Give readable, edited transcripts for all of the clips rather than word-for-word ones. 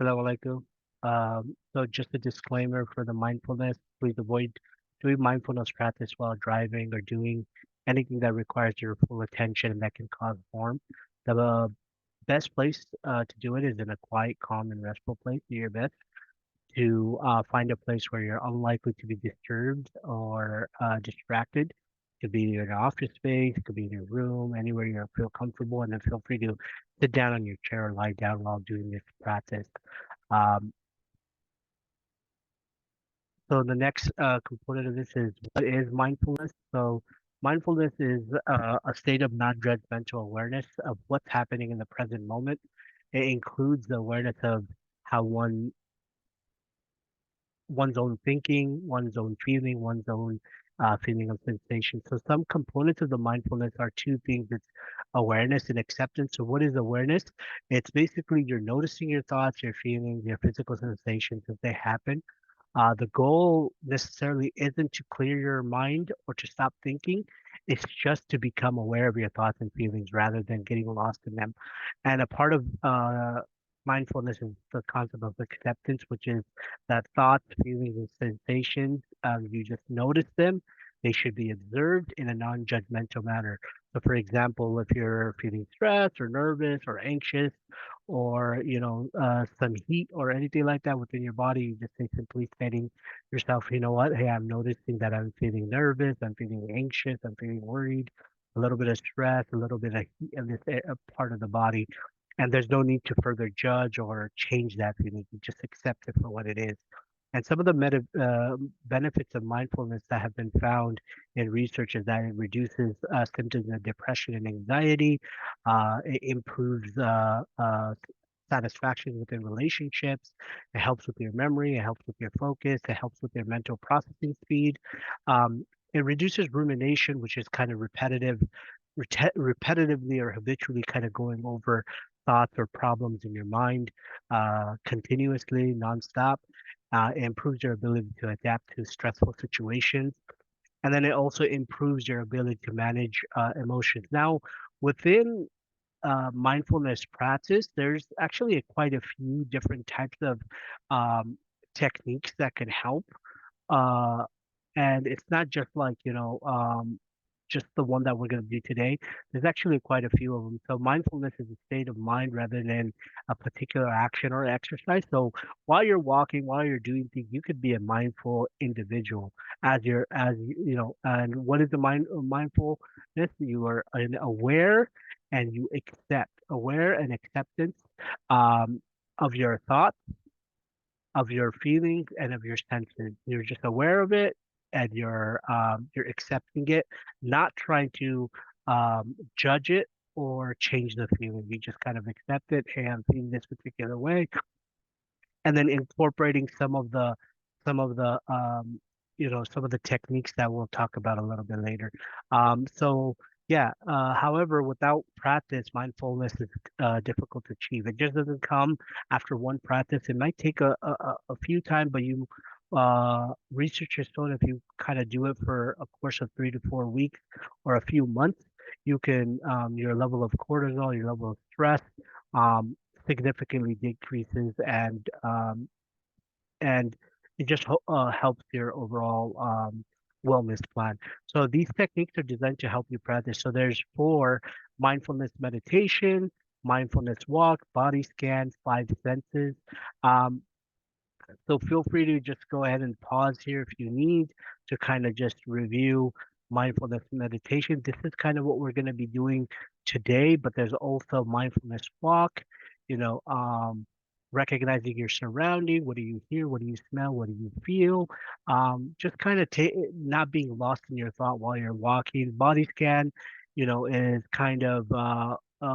Assalamu alaikum. So just a disclaimer for the mindfulness, please avoid doing mindfulness practice while driving or doing anything that requires your full attention and that can cause harm. The best place to do it is in a quiet, calm, and restful place. Do your best to find a place where you're unlikely to be disturbed or distracted. Could be in an office space, could be in your room, anywhere you feel comfortable, and then feel free to sit down on your chair or lie down while doing this practice. Um, so the next component of this is what is mindfulness? So mindfulness is a state of non-judgmental awareness of what's happening in the present moment. It includes the awareness of how one's own thinking, one's own feeling, one's own feeling of sensation. So some components of the mindfulness are two things. It's awareness and acceptance. So what is awareness? It's basically you're noticing your thoughts, your feelings, your physical sensations as they happen. The goal necessarily isn't to clear your mind or to stop thinking. It's just to become aware of your thoughts and feelings rather than getting lost in them. And a part of mindfulness is the concept of acceptance, which is that thoughts, feelings, and sensations, you just notice them. They should be observed in a non-judgmental manner. So, for example, if you're feeling stressed or nervous or anxious, or some heat or anything like that within your body, you just say simply stating yourself, you know what, hey, I'm noticing that I'm feeling nervous, I'm feeling anxious, I'm feeling worried, a little bit of stress, a little bit of heat in this part of the body. And there's no need to further judge or change that feeling. You just accept it for what it is. And some of the benefits of mindfulness that have been found in research is that it reduces symptoms of depression and anxiety. It improves satisfaction within relationships. It helps with your memory. It helps with your focus. It helps with your mental processing speed. It reduces rumination, which is kind of repetitively or habitually kind of going over thoughts or problems in your mind continuously, nonstop. It improves your ability to adapt to stressful situations. And then it also improves your ability to manage emotions. Now, within mindfulness practice, there's actually quite a few different types of um, techniques that can help. Uh, and it's not just like, just the one that we're going to do today. There's actually quite a few of them. So mindfulness is a state of mind rather than a particular action or exercise. So while you're walking, while you're doing things, you could be a mindful individual and what is the mindfulness? You are an aware and you accept, aware and acceptance um, of your thoughts, of your feelings and of your senses. You're just aware of it and you're accepting it, not trying to judge it or change the feeling. You just kind of accept it. Hey, I'm feeling this particular way, and then incorporating some of the techniques that we'll talk about a little bit later. So yeah, however, without practice, mindfulness is difficult to achieve. It just doesn't come after one practice. It might take a few times, but research has shown if you kind of do it for a course of 3 to 4 weeks or a few months, you can your level of cortisol, your level of stress, um, significantly decreases, and it just helps your overall wellness plan. So these techniques are designed to help you practice. So there's four: mindfulness meditation, mindfulness walk, body scans, five senses. Um, so feel free to just go ahead and pause here if you need to kind of just review mindfulness meditation. This is kind of what we're going to be doing today, but there's also mindfulness walk, you know, recognizing your surrounding. What do you hear? What do you smell? What do you feel? Just kind of not being lost in your thought while you're walking. Body scan, is kind of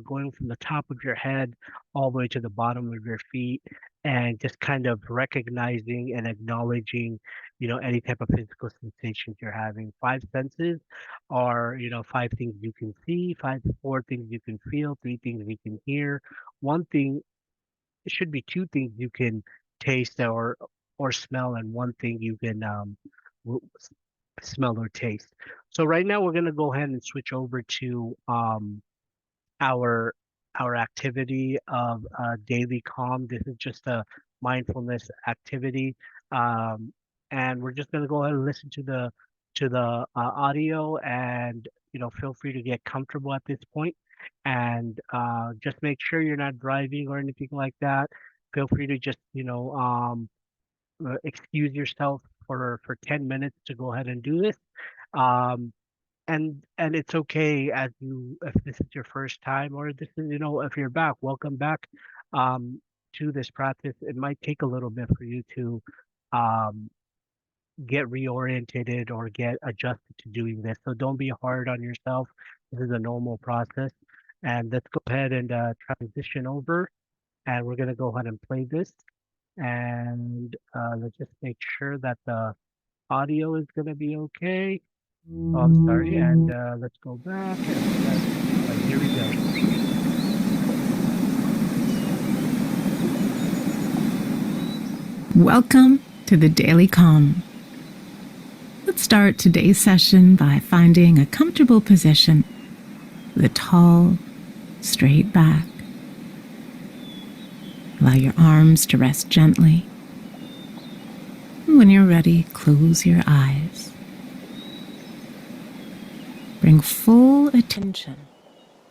going from the top of your head all the way to the bottom of your feet and just kind of recognizing and acknowledging, any type of physical sensations you're having. Five senses are, five things you can see, four things you can feel, three things you can hear, one thing, it should be two things you can taste or smell, and one thing you can w- smell or taste. So right now we're gonna go ahead and switch over to our our activity of daily calm. This is just a mindfulness activity, um, and we're just going to go ahead and listen to the audio, and feel free to get comfortable at this point, and just make sure you're not driving or anything like that. Feel free to just excuse yourself for 10 minutes to go ahead and do this. Um, and it's okay as you if this is your first time, or this is if you're back, welcome back um to this practice. It might take a little bit for you to um get reoriented or get adjusted to doing this, so don't be hard on yourself. This is a normal process, and let's go ahead and transition over, and we're going to go ahead and play this, and let's just make sure that the audio is going to be okay. Oh, I'm sorry, and let's go back and here we go. Welcome to the Daily Calm. Let's start today's session by finding a comfortable position with a tall, straight back. Allow your arms to rest gently. And when you're ready, close your eyes. Bring full attention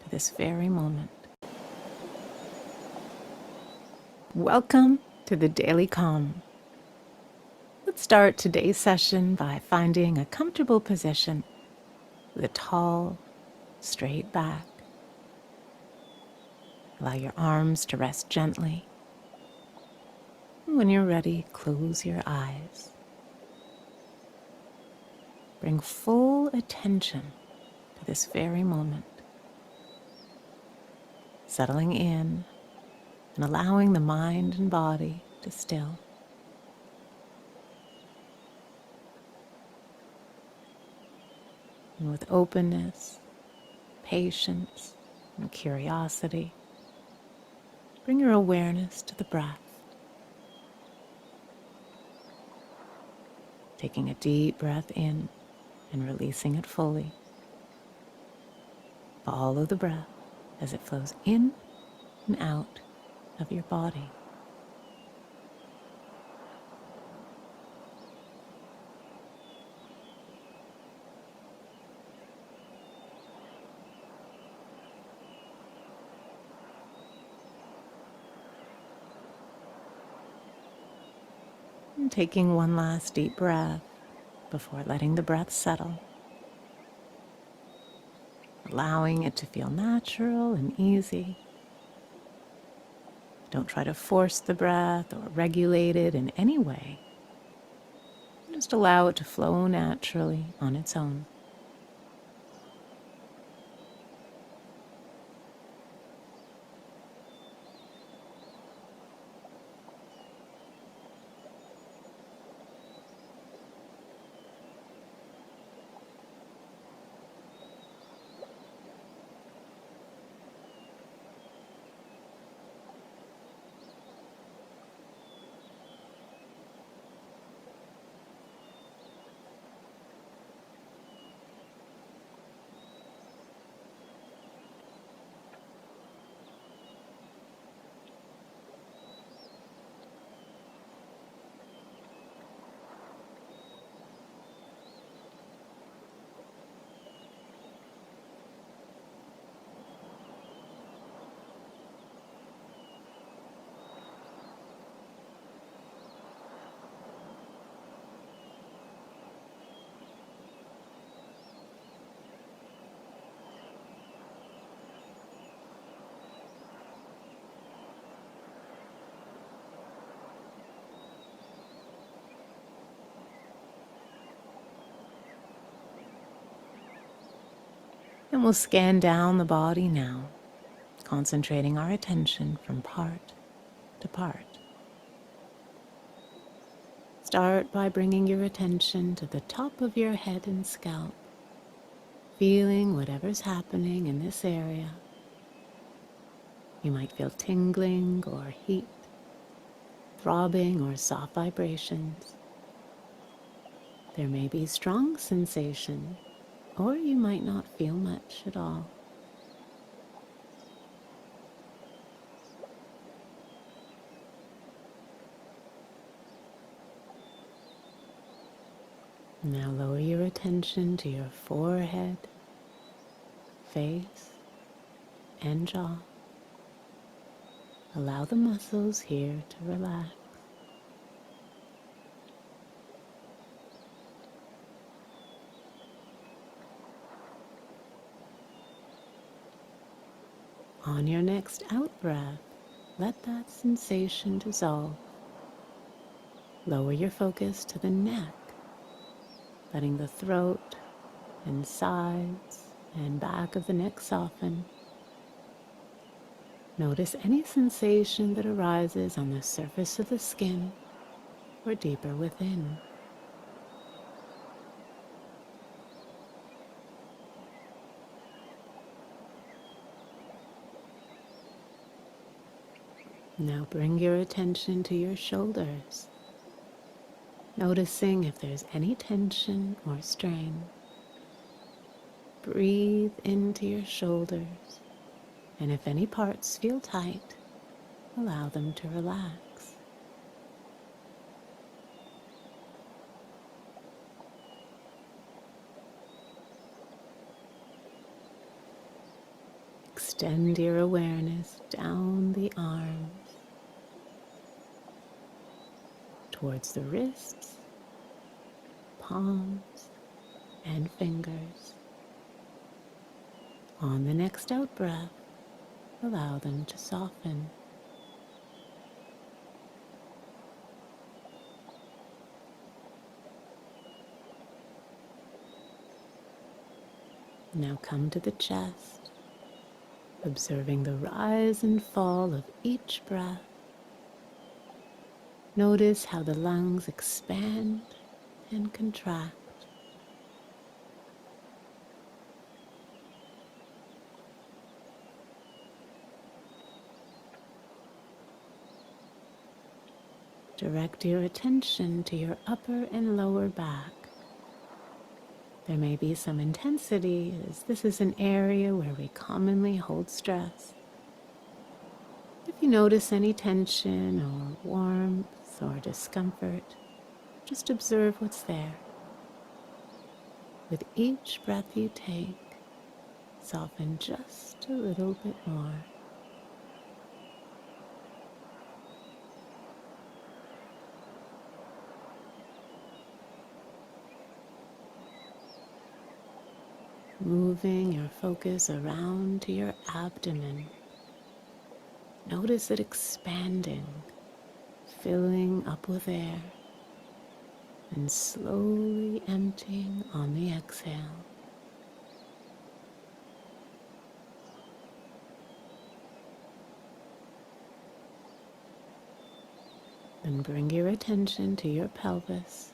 to this very moment. Welcome to the Daily Calm. Let's start today's session by finding a comfortable position with a tall, straight back. Allow your arms to rest gently. And when you're ready, close your eyes. Bring full attention to this very moment, settling in and allowing the mind and body to still. And with openness, patience, and curiosity, bring your awareness to the breath. Taking a deep breath in and releasing it fully. Follow the breath as it flows in and out of your body. And taking one last deep breath before letting the breath settle. Allowing it to feel natural and easy. Don't try to force the breath or regulate it in any way. Just allow it to flow naturally on its own. And we'll scan down the body now, concentrating our attention from part to part. Start by bringing your attention to the top of your head and scalp, feeling whatever's happening in this area. You might feel tingling or heat, throbbing or soft vibrations. There may be strong sensation, or you might not feel much at all. Now lower your attention to your forehead, face, and jaw. Allow the muscles here to relax. On your next out breath, let that sensation dissolve. Lower your focus to the neck, letting the throat and sides and back of the neck soften. Notice any sensation that arises on the surface of the skin or deeper within. Now bring your attention to your shoulders, noticing if there's any tension or strain. Breathe into your shoulders, and if any parts feel tight, allow them to relax. Extend your awareness down the arms, towards the wrists, palms, and fingers. On the next out breath, allow them to soften. Now come to the chest, observing the rise and fall of each breath. Notice how the lungs expand and contract. Direct your attention to your upper and lower back. There may be some intensity, as this is an area where we commonly hold stress. If you notice any tension or warmth or discomfort, just observe what's there. With each breath you take, soften just a little bit more. Moving your focus around to your abdomen. Notice it expanding, filling up with air, and slowly emptying on the exhale. Then bring your attention to your pelvis.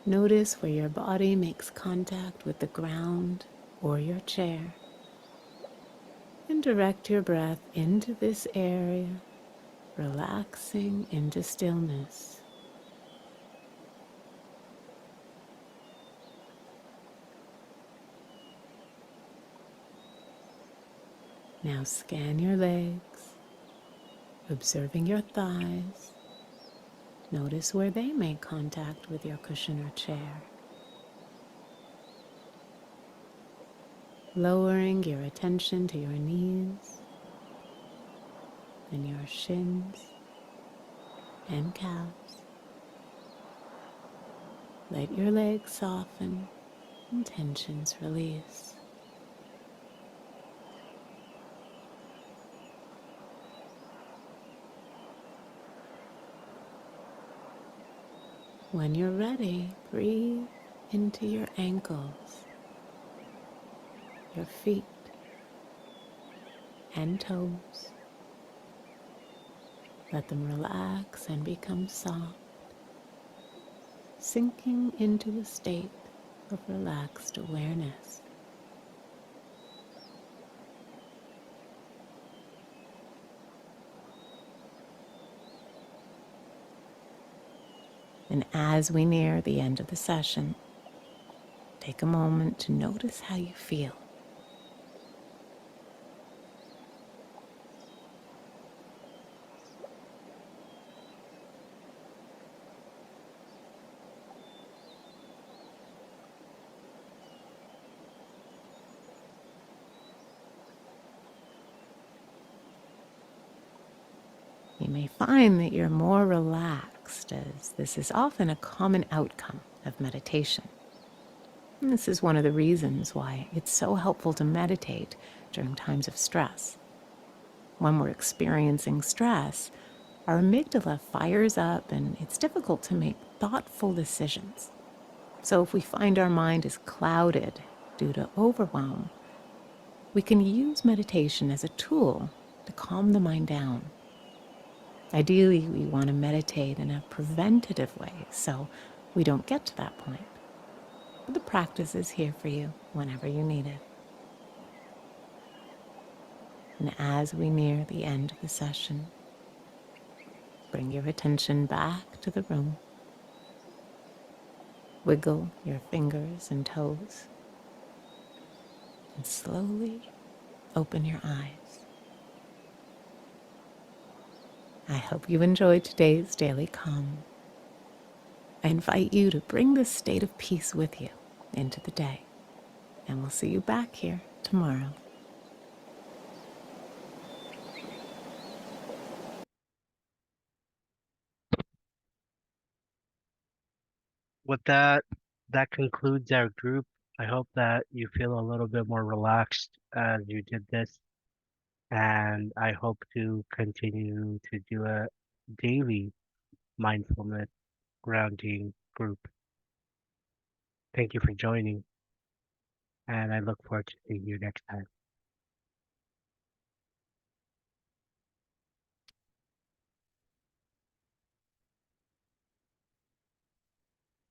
Notice where your body makes contact with the ground or your chair. And direct your breath into this area, relaxing into stillness. Now scan your legs, observing your thighs. Notice where they make contact with your cushion or chair. Lowering your attention to your knees and your shins and calves. Let your legs soften and tensions release. When you're ready, breathe into your ankles, your feet and toes. Let them relax and become soft, sinking into a state of relaxed awareness. And as we near the end of the session, take a moment to notice how you feel. You may find that you're more relaxed, as this is often a common outcome of meditation. And this is one of the reasons why it's so helpful to meditate during times of stress. When we're experiencing stress, our amygdala fires up and it's difficult to make thoughtful decisions. So if we find our mind is clouded due to overwhelm, we can use meditation as a tool to calm the mind down. Ideally, we want to meditate in a preventative way so we don't get to that point. But the practice is here for you whenever you need it. And as we near the end of the session, bring your attention back to the room. Wiggle your fingers and toes, and slowly open your eyes. I hope you enjoyed today's daily calm. I invite you to bring this state of peace with you into the day, and we'll see you back here tomorrow. With that, that concludes our group. I hope that you feel a little bit more relaxed as you did this, and I hope to continue to do a daily mindfulness grounding group. Thank you for joining, and I look forward to seeing you next time.